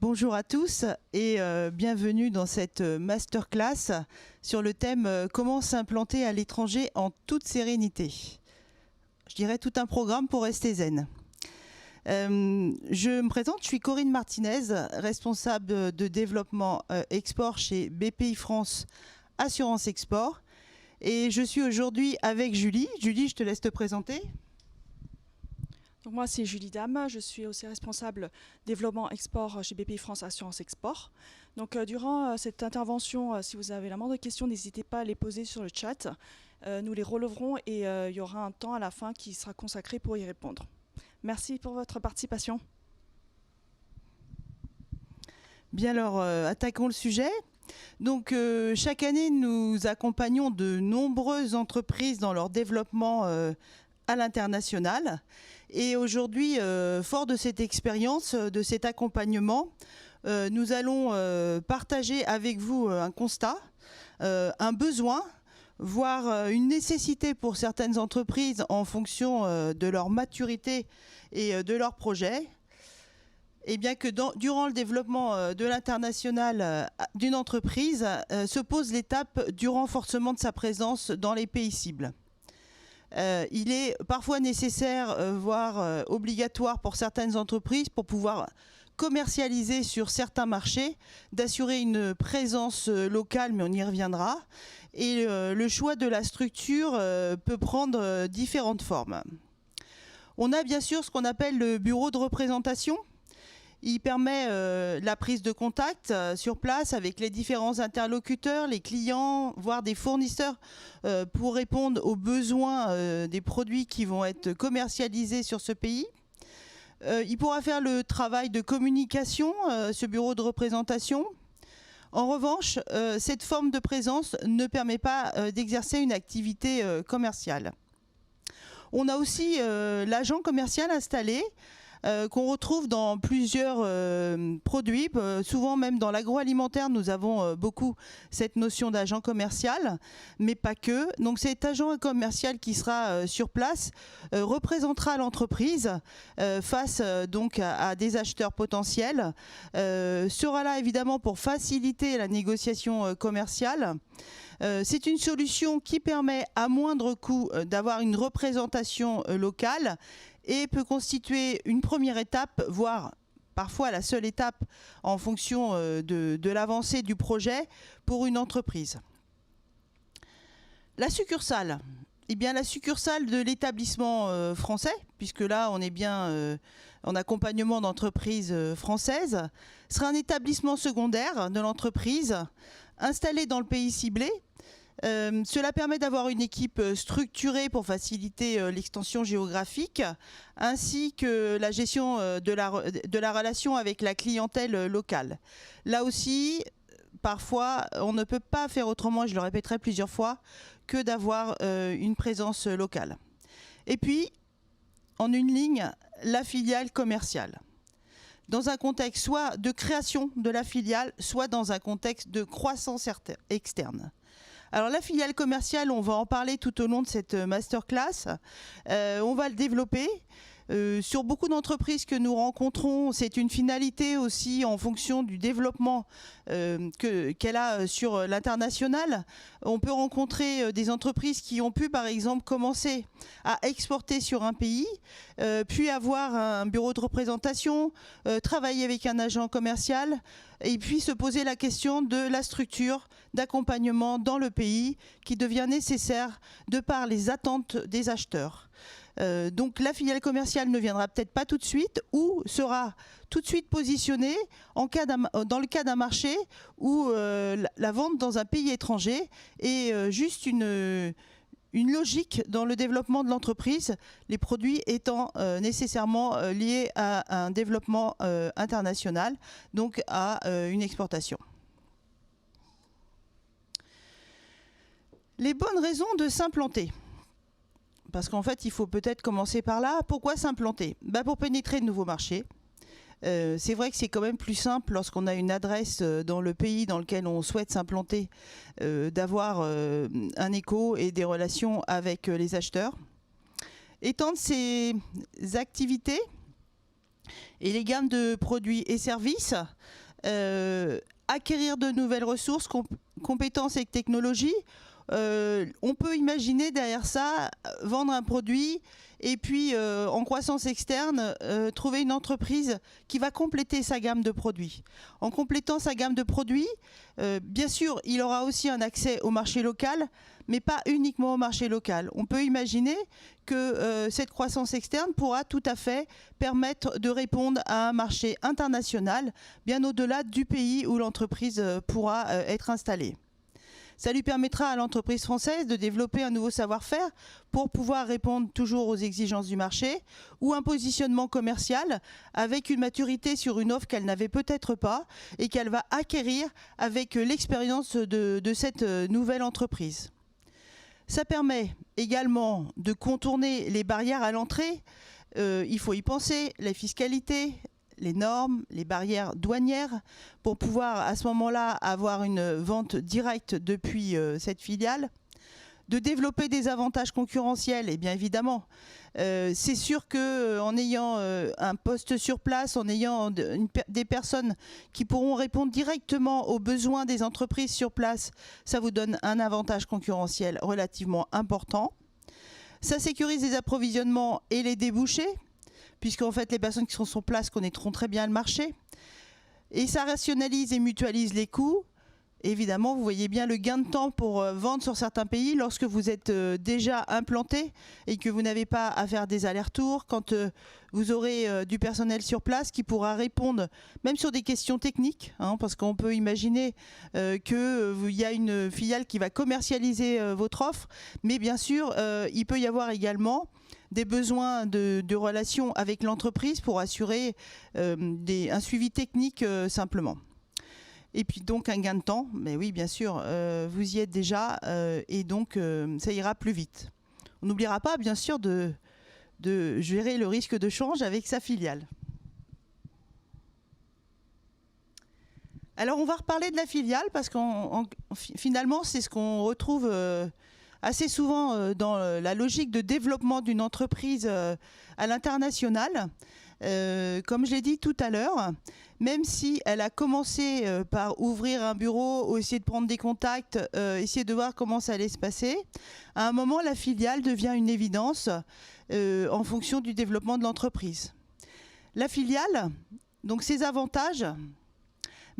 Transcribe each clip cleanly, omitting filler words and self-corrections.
Bonjour à tous et bienvenue dans cette masterclass sur le thème comment s'implanter à l'étranger en toute sérénité. Je dirais tout un programme pour rester zen. Je me présente, je suis Corinne Martinez, responsable de développement export chez BPI France Assurance Export. Et je suis aujourd'hui avec Julie. Julie, je te laisse te présenter. Donc moi, c'est Julie Dame, je suis aussi responsable développement export chez BPI France Assurance Export. Donc durant cette intervention, si vous avez la moindre question, n'hésitez pas à les poser sur le chat. Nous les releverons et il y aura un temps à la fin qui sera consacré pour y répondre. Merci pour votre participation. Bien alors, attaquons le sujet. Donc chaque année, nous accompagnons de nombreuses entreprises dans leur développement à l'international. Et aujourd'hui, fort de cette expérience, de cet accompagnement, nous allons partager avec vous un constat, un besoin, voire une nécessité pour certaines entreprises en fonction de leur maturité et de leur projet. Et bien que durant le développement de l'international d'une entreprise, se pose l'étape du renforcement de sa présence dans les pays cibles. Il est parfois nécessaire, voire obligatoire pour certaines entreprises pour pouvoir commercialiser sur certains marchés, d'assurer une présence locale, mais on y reviendra. Et le choix de la structure peut prendre différentes formes. On a bien sûr ce qu'on appelle le bureau de représentation. Il permet la prise de contact sur place avec les différents interlocuteurs, les clients, voire des fournisseurs pour répondre aux besoins des produits qui vont être commercialisés sur ce pays. Il pourra faire le travail de communication, ce bureau de représentation. En revanche, cette forme de présence ne permet pas d'exercer une activité commerciale. On a aussi l'agent commercial installé, qu'on retrouve dans plusieurs produits, souvent même dans l'agroalimentaire, nous avons beaucoup cette notion d'agent commercial, mais pas que. Donc cet agent commercial qui sera sur place représentera l'entreprise face donc à des acheteurs potentiels, sera là évidemment pour faciliter la négociation commerciale. C'est une solution qui permet à moindre coût d'avoir une représentation locale et peut constituer une première étape, voire parfois la seule étape en fonction de l'avancée du projet pour une entreprise. La succursale. Eh bien, la succursale de l'établissement français, puisque là on est bien en accompagnement d'entreprises françaises, sera un établissement secondaire de l'entreprise installé dans le pays ciblé. Cela permet d'avoir une équipe structurée pour faciliter l'extension géographique, ainsi que la gestion de la relation avec la clientèle locale. Là aussi, parfois, on ne peut pas faire autrement, je le répéterai plusieurs fois, que d'avoir une présence locale. Et puis, en une ligne, la filiale commerciale. Dans un contexte soit de création de la filiale, soit dans un contexte de croissance externe. Alors la filiale commerciale, on va en parler tout au long de cette masterclass. On va le développer. Sur beaucoup d'entreprises que nous rencontrons, c'est une finalité aussi en fonction du développement qu'elle a sur l'international. On peut rencontrer des entreprises qui ont pu par exemple commencer à exporter sur un pays, puis avoir un bureau de représentation, travailler avec un agent commercial et puis se poser la question de la structure d'accompagnement dans le pays qui devient nécessaire de par les attentes des acheteurs. Donc la filiale commerciale ne viendra peut-être pas tout de suite ou sera tout de suite positionnée dans le cas d'un marché où la vente dans un pays étranger est juste une logique dans le développement de l'entreprise, les produits étant nécessairement liés à un développement international, donc à une exportation. Les bonnes raisons de s'implanter. Parce qu'en fait, il faut peut-être commencer par là. Pourquoi s'implanter ? Pour pénétrer de nouveaux marchés. C'est vrai que c'est quand même plus simple lorsqu'on a une adresse dans le pays dans lequel on souhaite s'implanter, d'avoir un écho et des relations avec les acheteurs. Étendre ses activités Et les gammes de produits et services, acquérir de nouvelles ressources, compétences et technologies. On peut imaginer derrière ça vendre un produit et puis en croissance externe trouver une entreprise qui va compléter sa gamme de produits. En complétant sa gamme de produits, bien sûr, il aura aussi un accès au marché local, mais pas uniquement au marché local. On peut imaginer que cette croissance externe pourra tout à fait permettre de répondre à un marché international, bien au-delà du pays où l'entreprise pourra être installée. Ça lui permettra à l'entreprise française de développer un nouveau savoir-faire pour pouvoir répondre toujours aux exigences du marché ou un positionnement commercial avec une maturité sur une offre qu'elle n'avait peut-être pas et qu'elle va acquérir avec l'expérience de cette nouvelle entreprise. Ça permet également de contourner les barrières à l'entrée. Il faut y penser, la fiscalité, les normes, les barrières douanières, pour pouvoir à ce moment-là avoir une vente directe depuis cette filiale, de développer des avantages concurrentiels, et bien évidemment, c'est sûr qu'en ayant un poste sur place, en ayant des personnes qui pourront répondre directement aux besoins des entreprises sur place, ça vous donne un avantage concurrentiel relativement important. Ça sécurise les approvisionnements et les débouchés, puisqu'en fait les personnes qui seront sur place connaîtront très bien le marché. Et ça rationalise et mutualise les coûts. Évidemment, vous voyez bien le gain de temps pour vendre sur certains pays lorsque vous êtes déjà implanté et que vous n'avez pas à faire des allers-retours, quand vous aurez du personnel sur place qui pourra répondre même sur des questions techniques, parce qu'on peut imaginer qu'il y a une filiale qui va commercialiser votre offre, mais bien sûr, il peut y avoir également des besoins de relations avec l'entreprise pour assurer un suivi technique simplement. Et puis donc un gain de temps, mais oui bien sûr, vous y êtes déjà et donc ça ira plus vite. On n'oubliera pas bien sûr de gérer le risque de change avec sa filiale. Alors on va reparler de la filiale parce que finalement c'est ce qu'on retrouve assez souvent dans la logique de développement d'une entreprise à l'international. Comme je l'ai dit tout à l'heure, même si elle a commencé par ouvrir un bureau ou essayer de prendre des contacts, essayer de voir comment ça allait se passer, à un moment, la filiale devient une évidence en fonction du développement de l'entreprise. La filiale, donc ses avantages,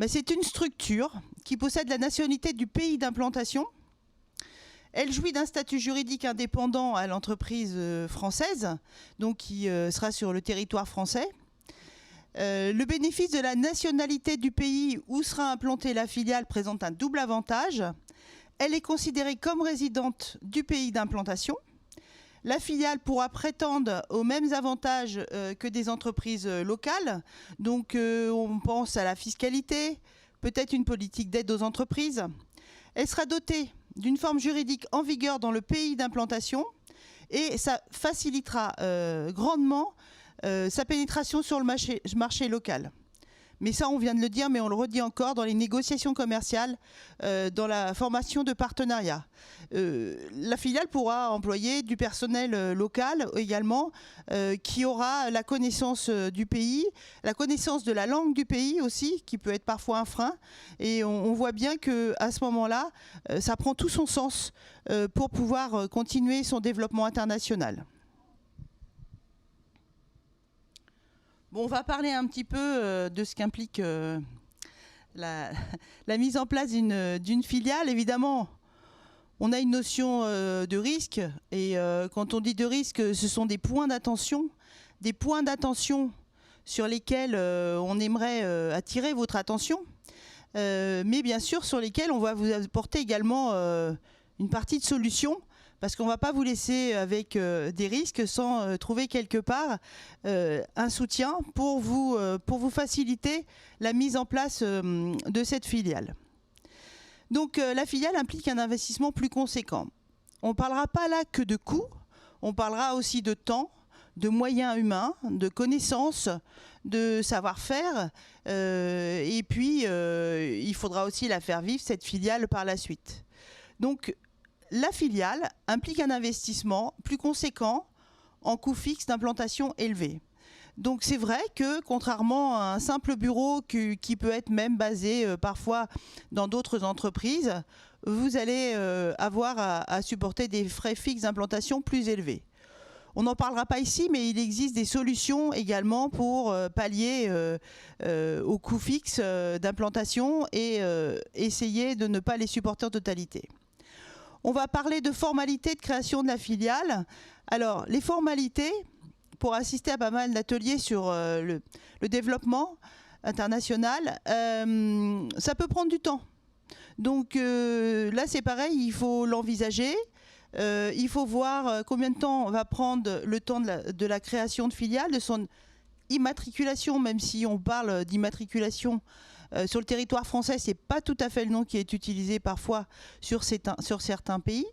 c'est une structure qui possède la nationalité du pays d'implantation. Elle jouit d'un statut juridique indépendant à l'entreprise française, donc qui sera sur le territoire français. Le bénéfice de la nationalité du pays où sera implantée la filiale présente un double avantage. Elle est considérée comme résidente du pays d'implantation. La filiale pourra prétendre aux mêmes avantages que des entreprises locales. Donc on pense à la fiscalité, peut-être une politique d'aide aux entreprises. Elle sera dotée d'une forme juridique en vigueur dans le pays d'implantation et ça facilitera grandement sa pénétration sur le marché local. Mais ça, on vient de le dire, mais on le redit encore dans les négociations commerciales, dans la formation de partenariats. La filiale pourra employer du personnel local également, qui aura la connaissance du pays, la connaissance de la langue du pays aussi, qui peut être parfois un frein. Et on voit bien qu'à ce moment-là, ça prend tout son sens pour pouvoir continuer son développement international. Bon, on va parler un petit peu de ce qu'implique la mise en place d'une filiale. Évidemment, on a une notion de risque et quand on dit de risque, ce sont des points d'attention sur lesquels on aimerait attirer votre attention, mais bien sûr sur lesquels on va vous apporter également une partie de solution. Parce qu'on ne va pas vous laisser avec des risques sans trouver quelque part un soutien pour vous faciliter la mise en place de cette filiale. Donc la filiale implique un investissement plus conséquent. On ne parlera pas là que de coûts, on parlera aussi de temps, de moyens humains, de connaissances, de savoir-faire. Et puis il faudra aussi la faire vivre, cette filiale, par la suite. Donc la filiale implique un investissement plus conséquent en coût fixe d'implantation élevé. Donc c'est vrai que contrairement à un simple bureau qui peut être même basé parfois dans d'autres entreprises, vous allez avoir à supporter des frais fixes d'implantation plus élevés. On n'en parlera pas ici, mais il existe des solutions également pour pallier aux coûts fixes d'implantation et essayer de ne pas les supporter en totalité. On va parler de formalités de création de la filiale. Alors, les formalités, pour assister à pas mal d'ateliers sur le développement international, ça peut prendre du temps. Donc là, c'est pareil, il faut l'envisager. Il faut voir combien de temps va prendre le temps de la création de filiale, de son immatriculation, même si on parle d'immatriculation sur le territoire français, ce n'est pas tout à fait le nom qui est utilisé parfois sur certains pays.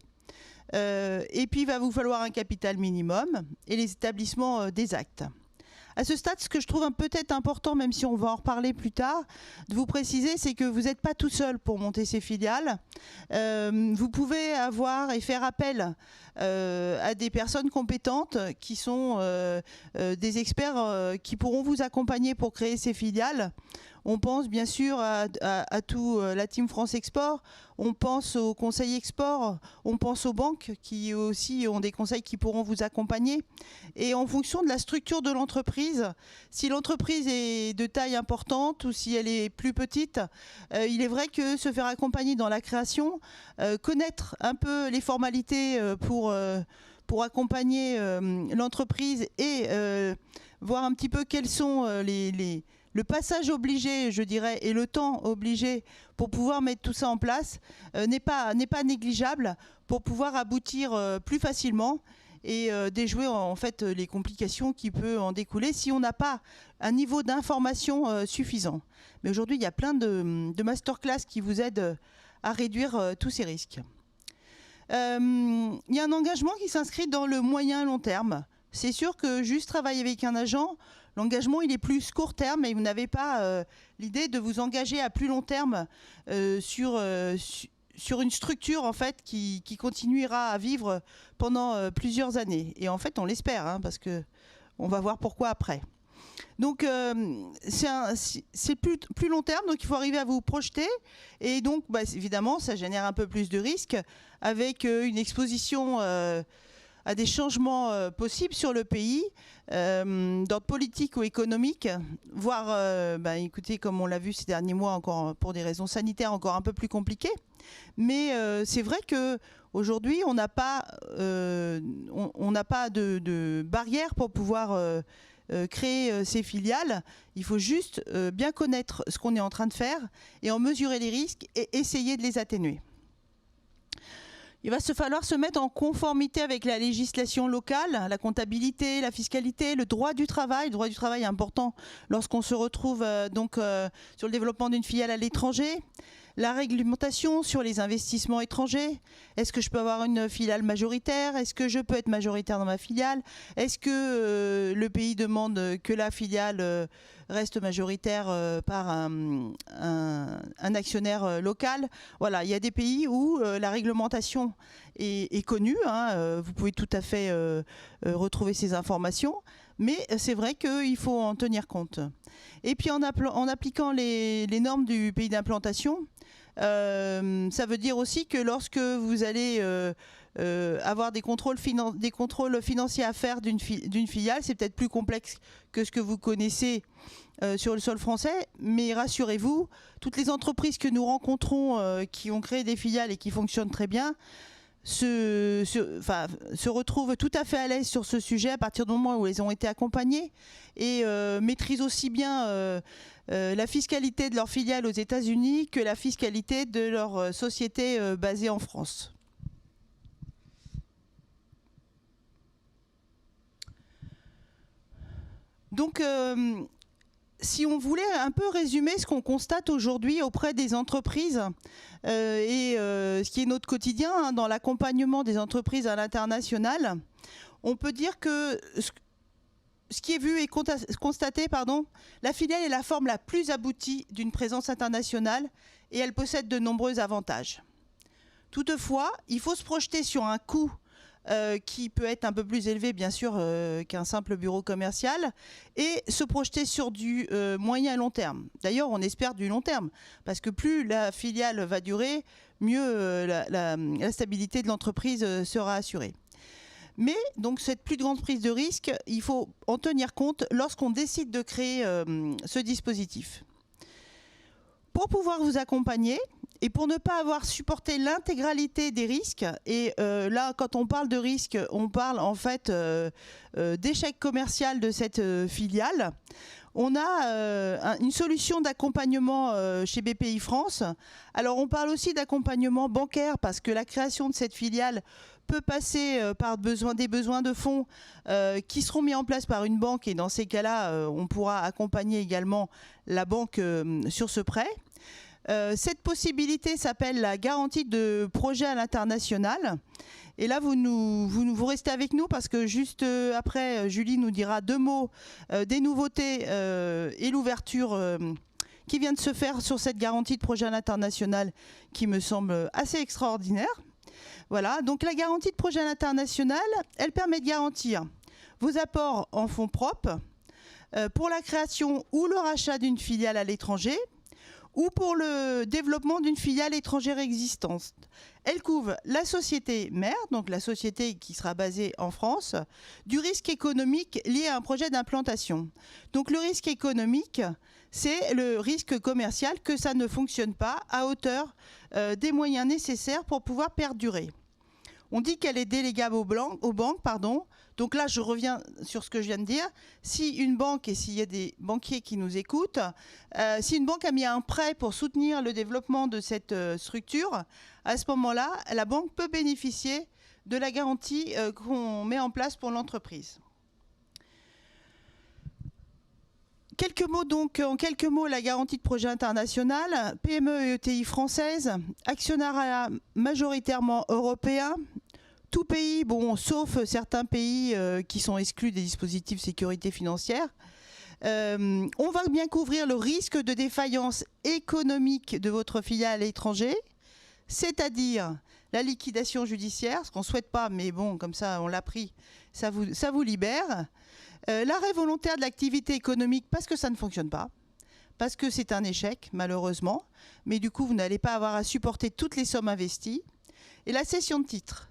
Et puis, il va vous falloir un capital minimum et les établissements des actes. À ce stade, ce que je trouve peut-être important, même si on va en reparler plus tard, de vous préciser, c'est que vous n'êtes pas tout seul pour monter ces filiales. Vous pouvez avoir et faire appel à des personnes compétentes qui sont des experts qui pourront vous accompagner pour créer ces filiales. On pense bien sûr à tout la Team France Export, on pense au conseil export, on pense aux banques qui aussi ont des conseils qui pourront vous accompagner. Et en fonction de la structure de l'entreprise, si l'entreprise est de taille importante ou si elle est plus petite, il est vrai que se faire accompagner dans la création, connaître un peu les formalités pour accompagner l'entreprise et voir un petit peu quels sont le passage obligé, je dirais, et le temps obligé pour pouvoir mettre tout ça en place n'est pas négligeable pour pouvoir aboutir plus facilement et déjouer en fait les complications qui peuvent en découler si on n'a pas un niveau d'information suffisant. Mais aujourd'hui, il y a plein de masterclass qui vous aident à réduire tous ces risques. Il y a un engagement qui s'inscrit dans le moyen-long terme. C'est sûr que juste travailler avec un agent, l'engagement, il est plus court terme et vous n'avez pas l'idée de vous engager à plus long terme sur une structure en fait, qui continuera à vivre pendant plusieurs années. Et en fait, on l'espère, hein, parce qu'on va voir pourquoi après. Donc, c'est plus long terme, donc il faut arriver à vous projeter. Et donc, évidemment, ça génère un peu plus de risques avec une exposition à des changements possibles sur le pays, d'ordre politique ou économique, voire, écoutez, comme on l'a vu ces derniers mois, encore pour des raisons sanitaires encore un peu plus compliquées. Mais c'est vrai qu'aujourd'hui, on n'a pas de barrière pour pouvoir créer ces filiales. Il faut juste bien connaître ce qu'on est en train de faire et en mesurer les risques et essayer de les atténuer. Il va falloir se mettre en conformité avec la législation locale, la comptabilité, la fiscalité, le droit du travail. Le droit du travail est important lorsqu'on se retrouve sur le développement d'une filiale à l'étranger. La réglementation sur les investissements étrangers. Est-ce que je peux avoir une filiale majoritaire? Est-ce que je peux être majoritaire dans ma filiale? Est-ce que le pays demande que la filiale reste majoritaire par un actionnaire local? Voilà, il y a des pays où la réglementation est connue. Hein, vous pouvez tout à fait retrouver ces informations. Mais c'est vrai qu'il faut en tenir compte. Et puis en appliquant les normes du pays d'implantation, ça veut dire aussi que lorsque vous allez avoir des contrôles financiers à faire d'une filiale, c'est peut-être plus complexe que ce que vous connaissez sur le sol français. Mais rassurez-vous, toutes les entreprises que nous rencontrons qui ont créé des filiales et qui fonctionnent très bien, se retrouvent tout à fait à l'aise sur ce sujet à partir du moment où elles ont été accompagnées et maîtrisent aussi bien la fiscalité de leur filiale aux États-Unis que la fiscalité de leur société basée en France. Donc, si on voulait un peu résumer ce qu'on constate aujourd'hui auprès des entreprises et ce qui est notre quotidien hein, dans l'accompagnement des entreprises à l'international, on peut dire que ce qui est vu et constaté, la filiale est la forme la plus aboutie d'une présence internationale et elle possède de nombreux avantages. Toutefois, il faut se projeter sur un coût qui peut être un peu plus élevé bien sûr qu'un simple bureau commercial, et se projeter sur du moyen à long terme. D'ailleurs, on espère du long terme, parce que plus la filiale va durer, mieux la stabilité de l'entreprise sera assurée. Mais donc cette plus grande prise de risque, il faut en tenir compte lorsqu'on décide de créer ce dispositif. Pour pouvoir vous accompagner et pour ne pas avoir supporté l'intégralité des risques, et là quand on parle de risque, on parle en fait d'échec commercial de cette filiale, on a une solution d'accompagnement chez BPI France. Alors on parle aussi d'accompagnement bancaire, parce que la création de cette filiale peut passer par des besoins de fonds qui seront mis en place par une banque, et dans ces cas-là, on pourra accompagner également la banque sur ce prêt. Cette possibilité s'appelle la garantie de projet à l'international. Et là, vous restez avec nous, parce que juste après, Julie nous dira 2 mots des nouveautés et l'ouverture qui vient de se faire sur cette garantie de projet à l'international, qui me semble assez extraordinaire. Voilà, donc la garantie de projet à l'international, elle permet de garantir vos apports en fonds propres pour la création ou le rachat d'une filiale à l'étranger, ou pour le développement d'une filiale étrangère existante. Elle couvre la société mère, donc la société qui sera basée en France, du risque économique lié à un projet d'implantation. Donc le risque économique, c'est le risque commercial que ça ne fonctionne pas à hauteur des moyens nécessaires pour pouvoir perdurer. On dit qu'elle est délégable aux banques. Donc là, je reviens sur ce que je viens de dire. Si une banque, et s'il y a des banquiers qui nous écoutent, si une banque a mis un prêt pour soutenir le développement de cette structure, à ce moment-là, la banque peut bénéficier de la garantie qu'on met en place pour l'entreprise. En quelques mots, la garantie de projet international, PME et ETI françaises, actionnariat majoritairement européen, tout pays, bon, sauf certains pays qui sont exclus des dispositifs de sécurité financière. On va bien couvrir le risque de défaillance économique de votre filiale à l'étranger, c'est-à-dire la liquidation judiciaire, ce qu'on ne souhaite pas, mais bon, comme ça, on l'a pris, ça vous libère. L'arrêt volontaire de l'activité économique, parce que ça ne fonctionne pas, parce que c'est un échec, malheureusement, mais du coup, vous n'allez pas avoir à supporter toutes les sommes investies. Et la cession de titres.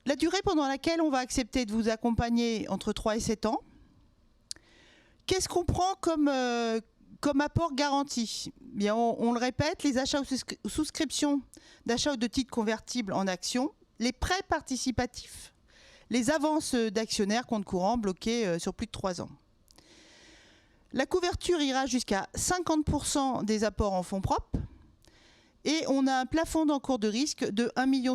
La durée pendant laquelle on va accepter de vous accompagner, entre 3 et 7 ans. Qu'est-ce qu'on prend comme apport garanti? Bien, on le répète, les achats ou souscriptions d'achats ou de titres convertibles en actions, les prêts participatifs, les avances d'actionnaires compte courant bloqués sur plus de 3 ans. La couverture ira jusqu'à 50% des apports en fonds propres, et on a un plafond d'encours de risque de 1,5 million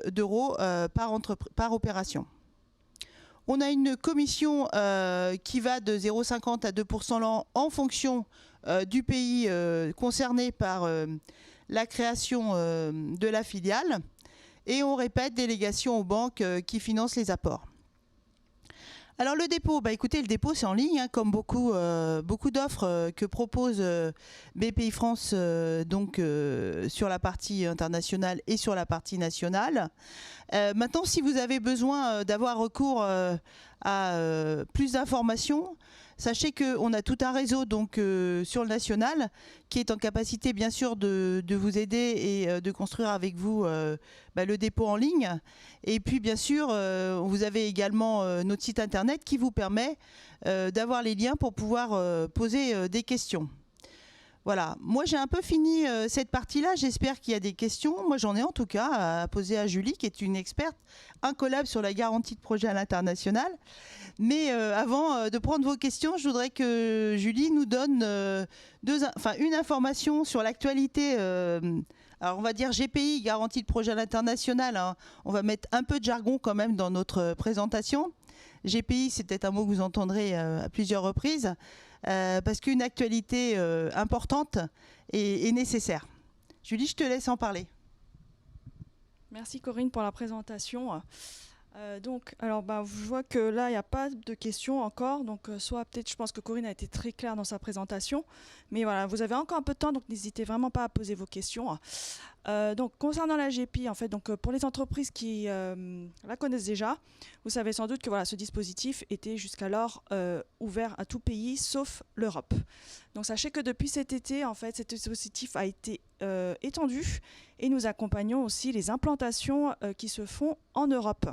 d'euros par opération. On a une commission qui va de 0,50 à 2% l'an en fonction du pays concerné par la création de la filiale. Et on répète, délégation aux banques qui financent les apports. Alors le dépôt, écoutez, le dépôt c'est en ligne, hein, comme beaucoup d'offres que propose BPI France sur la partie internationale et sur la partie nationale. Maintenant, si vous avez besoin d'avoir recours à plus d'informations, sachez qu'on a tout un réseau sur le national qui est en capacité bien sûr de vous aider et de construire avec vous le dépôt en ligne. Et puis bien sûr, vous avez également notre site internet qui vous permet d'avoir les liens pour pouvoir poser des questions. Voilà, moi j'ai un peu fini cette partie-là, j'espère qu'il y a des questions. Moi j'en ai en tout cas à poser à Julie qui est une experte incollable sur la garantie de projet à l'international. Mais avant de prendre vos questions, je voudrais que Julie nous donne une information sur l'actualité. Alors on va dire GPI, garantie de projet à l'international, hein. On va mettre un peu de jargon quand même dans notre présentation. GPI, c'est peut-être un mot que vous entendrez à plusieurs reprises. Parce qu'une actualité importante est nécessaire. Julie, je te laisse en parler. Merci Corinne pour la présentation. Je vois que là, il n'y a pas de questions encore. Donc, soit peut-être, je pense que Corinne a été très claire dans sa présentation. Mais voilà, vous avez encore un peu de temps, donc n'hésitez vraiment pas à poser vos questions. Donc, concernant la GPI, en fait, donc, pour les entreprises qui la connaissent déjà, vous savez sans doute que voilà, ce dispositif était jusqu'alors ouvert à tout pays, sauf l'Europe. Donc, sachez que depuis cet été, en fait, cet dispositif a été étendu et nous accompagnons aussi les implantations qui se font en Europe.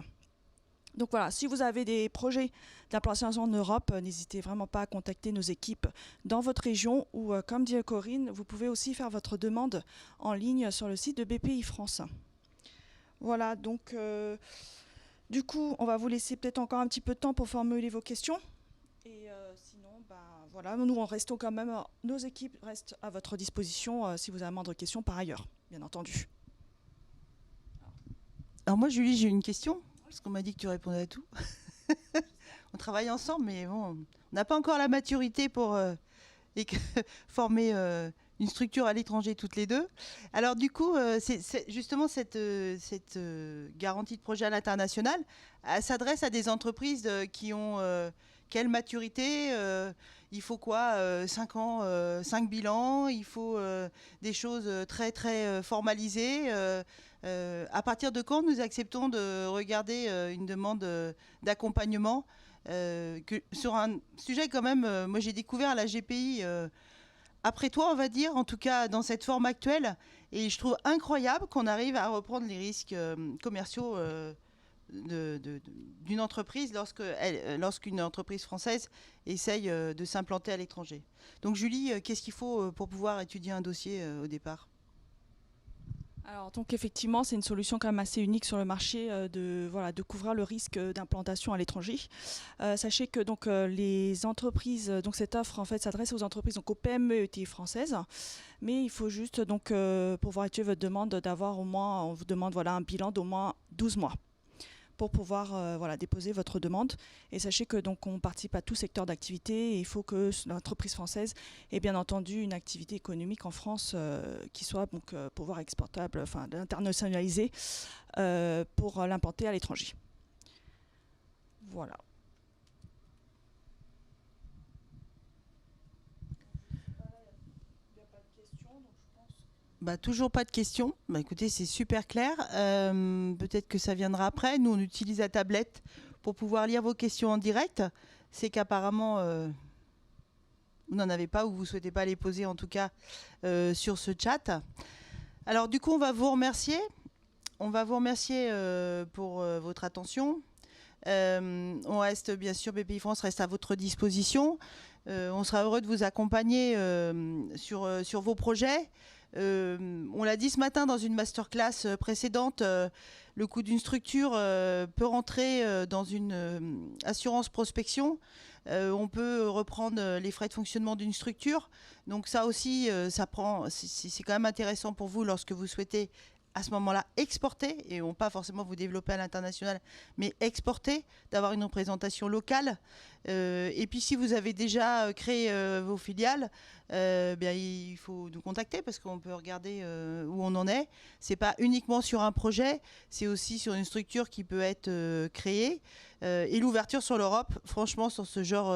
Donc voilà, si vous avez des projets d'implantation en Europe, n'hésitez vraiment pas à contacter nos équipes dans votre région ou, comme dit Corinne, vous pouvez aussi faire votre demande en ligne sur le site de BPI France. Voilà, donc du coup, on va vous laisser peut-être encore un petit peu de temps pour formuler vos questions. Et sinon, voilà, nous on restons quand même, nos équipes restent à votre disposition si vous avez la moindre question par ailleurs, bien entendu. Alors moi, Julie, j'ai une question. Parce qu'on m'a dit que tu répondais à tout. On travaille ensemble, mais bon, on n'a pas encore la maturité pour former une structure à l'étranger toutes les deux. Alors du coup, c'est justement cette garantie de projet à l'international, elle s'adresse à des entreprises qui ont quelle maturité il faut quoi 5 ans, 5 bilans, il faut des choses très très formalisées. À partir de quand nous acceptons de regarder une demande d'accompagnement sur un sujet quand même, moi j'ai découvert la GPI après toi, on va dire, en tout cas dans cette forme actuelle, et je trouve incroyable qu'on arrive à reprendre les risques commerciaux d'une entreprise lorsqu'une entreprise française essaye de s'implanter à l'étranger. Donc Julie, qu'est-ce qu'il faut pour pouvoir étudier un dossier au départ ? Alors, donc effectivement, c'est une solution quand même assez unique sur le marché de couvrir le risque d'implantation à l'étranger. Sachez que donc les entreprises, donc cette offre en fait s'adresse aux entreprises, donc aux PME et ETI françaises, mais il faut juste donc pour pouvoir étudier votre demande d'avoir au moins, on vous demande voilà un bilan d'au moins 12 mois. Pour pouvoir déposer votre demande. Et sachez que donc on participe à tout secteur d'activité et il faut que l'entreprise française ait bien entendu une activité économique en France qui soit donc pouvoir exportable, enfin internationalisée pour l'implanter à l'étranger. Voilà. Toujours pas de questions. Écoutez, c'est super clair. Peut-être que ça viendra après. Nous, on utilise la tablette pour pouvoir lire vos questions en direct. C'est qu'apparemment, vous n'en avez pas ou vous ne souhaitez pas les poser, en tout cas, sur ce chat. Alors, du coup, on va vous remercier. On va vous remercier pour votre attention. On reste, bien sûr, BPI France reste à votre disposition. On sera heureux de vous accompagner sur vos projets. On l'a dit ce matin dans une masterclass précédente, le coût d'une structure peut rentrer dans une assurance prospection. On peut reprendre les frais de fonctionnement d'une structure. Donc ça aussi, c'est quand même intéressant pour vous lorsque vous souhaitez à ce moment-là exporter, et non pas forcément vous développer à l'international, mais exporter, d'avoir une représentation locale. Et puis si vous avez déjà créé vos filiales, il faut nous contacter parce qu'on peut regarder où on en est. C'est pas uniquement sur un projet, c'est aussi sur une structure qui peut être créée. Et l'ouverture sur l'Europe, franchement, sur ce genre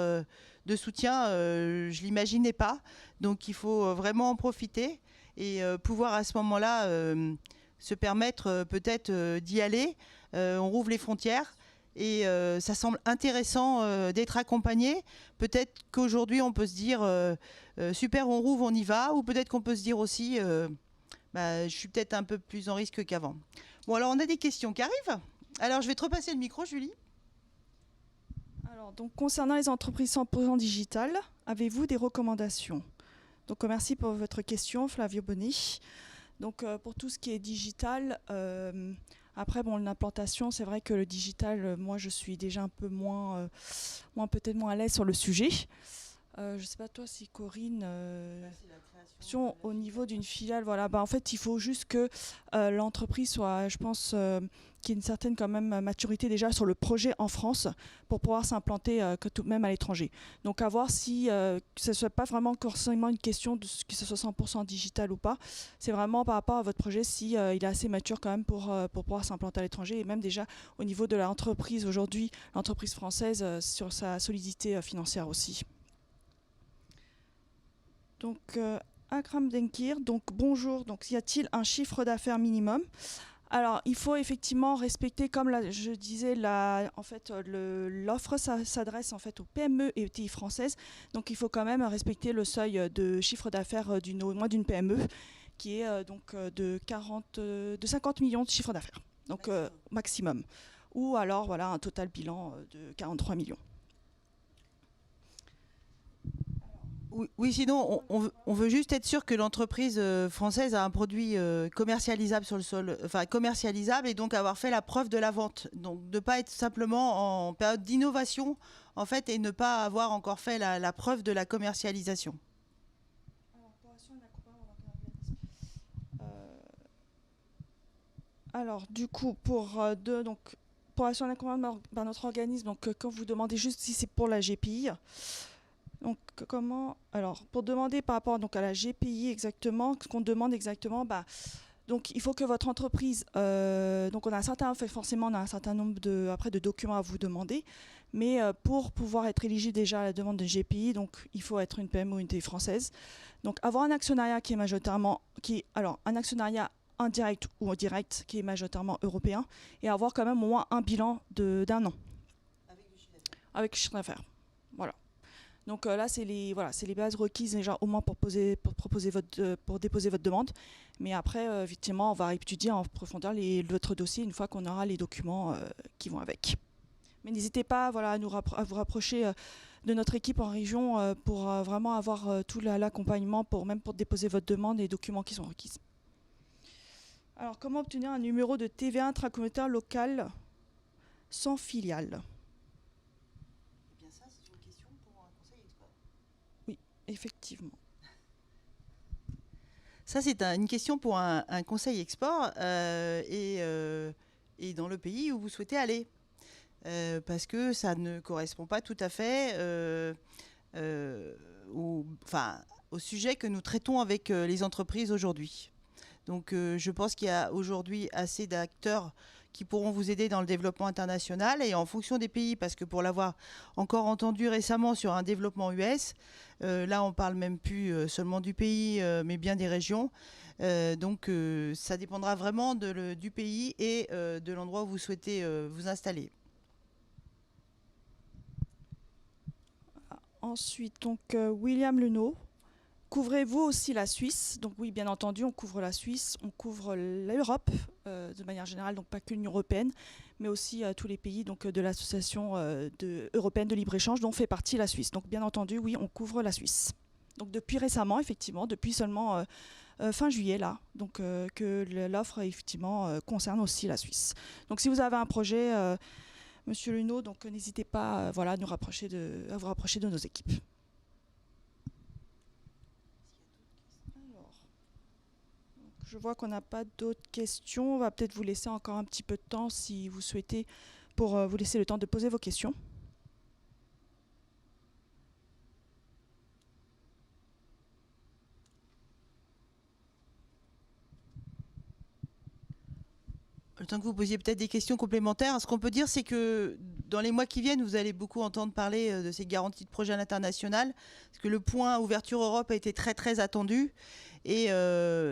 de soutien, je l'imaginais pas. Donc il faut vraiment en profiter et pouvoir à ce moment-là se permettre peut-être d'y aller. On rouvre les frontières et ça semble intéressant d'être accompagné. Peut-être qu'aujourd'hui on peut se dire super, on rouvre, on y va, ou peut-être qu'on peut se dire aussi je suis peut-être un peu plus en risque qu'avant. Bon, alors on a des questions qui arrivent. Alors je vais te repasser le micro, Julie. Alors, donc, concernant les entreprises 100% digitales, avez-vous des recommandations ? Donc, merci pour votre question, Flavio Boni. Donc, pour tout ce qui est digital, après, l'implantation, c'est vrai que le digital, moi, je suis déjà un peu peut-être moins à l'aise sur le sujet. Je ne sais pas toi si Corinne, au niveau d'une filiale, voilà, en fait il faut juste que l'entreprise soit, je pense, qu'il y ait une certaine quand même maturité déjà sur le projet en France pour pouvoir s'implanter que tout de même à l'étranger. Donc à voir si que ce ne soit pas vraiment forcément une question de que ce soit 100% digital ou pas. C'est vraiment par rapport à votre projet si il est assez mature quand même pour pouvoir s'implanter à l'étranger et même déjà au niveau de l'entreprise aujourd'hui, l'entreprise française sur sa solidité financière aussi. Donc Akram Denkir, donc bonjour, donc y a-t-il un chiffre d'affaires minimum? Alors il faut effectivement respecter, comme je disais, en fait l'offre s'adresse en fait aux PME et ETI françaises, donc il faut quand même respecter le seuil de chiffre d'affaires au moins d'une PME qui est de 50 millions de chiffre d'affaires, donc maximum. Ou alors voilà un total bilan de 43 millions. Oui, sinon, on veut juste être sûr que l'entreprise française a un produit commercialisable sur le sol, enfin commercialisable, et donc avoir fait la preuve de la vente. Donc, ne pas être simplement en période d'innovation, en fait, et ne pas avoir encore fait la preuve de la commercialisation. Alors, du coup, pour assurer l'accompagnement par notre organisme, donc quand vous demandez juste si c'est pour la GPI. Donc pour demander par rapport donc à la GPI exactement, ce qu'on demande exactement, donc il faut que votre entreprise, donc on a un certain nombre de documents à vous demander, mais pour pouvoir être éligible déjà à la demande de GPI, donc il faut être une PME ou une ETI française. Donc avoir un actionnariat qui est un actionnariat indirect ou direct qui est majoritairement européen, et avoir quand même au moins un bilan d'un an. Avec le chiffre d'affaires. Voilà. Donc là, c'est les bases requises déjà au moins pour déposer votre demande. Mais après, effectivement, on va étudier en profondeur votre dossier une fois qu'on aura les documents qui vont avec. Mais n'hésitez pas à vous rapprocher de notre équipe en région pour vraiment avoir tout l'accompagnement même pour déposer votre demande et les documents qui sont requis. Alors, comment obtenir un numéro de TVA intracommunautaire local sans filiale ? Effectivement. Ça, c'est une question pour un conseil export et dans le pays où vous souhaitez aller. Parce que ça ne correspond pas tout à fait au sujet que nous traitons avec les entreprises aujourd'hui. Donc, je pense qu'il y a aujourd'hui assez d'acteurs qui pourront vous aider dans le développement international et en fonction des pays, parce que pour l'avoir encore entendu récemment sur un développement US, là on parle même plus seulement du pays mais bien des régions, donc ça dépendra vraiment du pays et de l'endroit où vous souhaitez vous installer. Ensuite, donc William Lenot. Couvrez-vous aussi la Suisse? Donc oui, bien entendu, on couvre la Suisse, on couvre l'Europe de manière générale, donc pas que l'Union européenne, mais aussi tous les pays donc, de l'association européenne de libre-échange dont fait partie la Suisse. Donc bien entendu, oui, on couvre la Suisse. Donc depuis récemment, effectivement, depuis seulement fin juillet, là, donc que l'offre effectivement concerne aussi la Suisse. Donc si vous avez un projet, Monsieur Lenot, donc n'hésitez pas à vous rapprocher de nos équipes. Je vois qu'on n'a pas d'autres questions. On va peut-être vous laisser encore un petit peu de temps si vous souhaitez pour vous laisser le temps de poser vos questions. Le temps que vous posiez peut-être des questions complémentaires, ce qu'on peut dire, c'est que dans les mois qui viennent, vous allez beaucoup entendre parler de ces garanties de projet à l'international, parce que le point ouverture Europe a été très très attendu. Et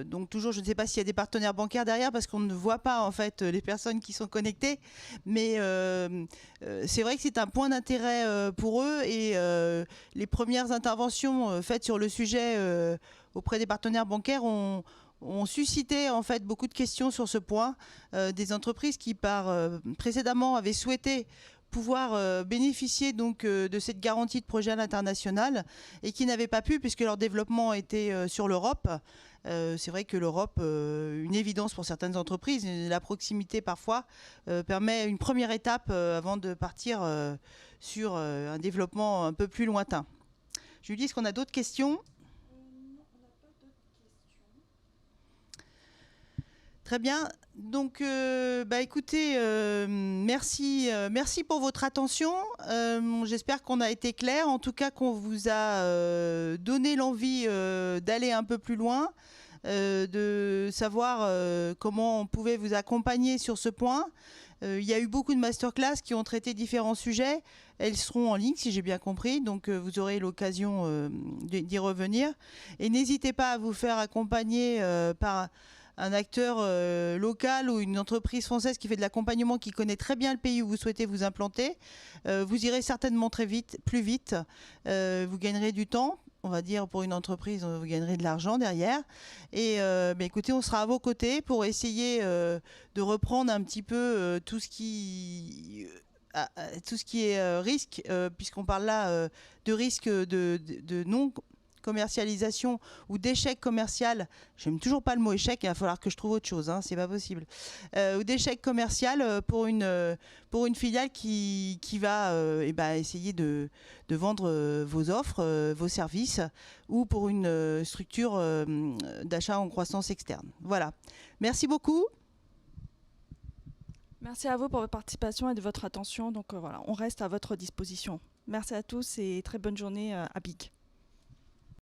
donc toujours, je ne sais pas s'il y a des partenaires bancaires derrière, parce qu'on ne voit pas en fait les personnes qui sont connectées, mais c'est vrai que c'est un point d'intérêt pour eux, et les premières interventions faites sur le sujet auprès des partenaires bancaires ont suscité en fait beaucoup de questions sur ce point, des entreprises qui précédemment avaient souhaité pouvoir bénéficier donc de cette garantie de projet à l'international et qui n'avaient pas pu puisque leur développement était sur l'Europe. C'est vrai que l'Europe, une évidence pour certaines entreprises, la proximité parfois permet une première étape avant de partir sur un développement un peu plus lointain. Julie, est-ce qu'on a d'autres questions? Très bien. Donc, écoutez, merci pour votre attention. J'espère qu'on a été clair. En tout cas, qu'on vous a donné l'envie d'aller un peu plus loin, de savoir comment on pouvait vous accompagner sur ce point. Il y a eu beaucoup de masterclass qui ont traité différents sujets. Elles seront en ligne, si j'ai bien compris. Donc, vous aurez l'occasion d'y revenir. Et n'hésitez pas à vous faire accompagner par un acteur local ou une entreprise française qui fait de l'accompagnement, qui connaît très bien le pays où vous souhaitez vous implanter. Vous irez certainement plus vite. Vous gagnerez du temps. On va dire pour une entreprise, vous gagnerez de l'argent derrière. Et écoutez, on sera à vos côtés pour essayer de reprendre un petit peu tout ce qui est risque, puisqu'on parle là de risque de non commercialisation ou d'échec commercial. J'aime toujours pas le mot échec, il va falloir que je trouve autre chose, hein, c'est pas possible. Ou d'échec commercial pour une filiale qui va essayer de vendre vos offres, vos services, ou pour une structure d'achat en croissance externe. Voilà. Merci beaucoup. Merci à vous pour votre participation et de votre attention. Donc voilà, on reste à votre disposition. Merci à tous et très bonne journée à BIG.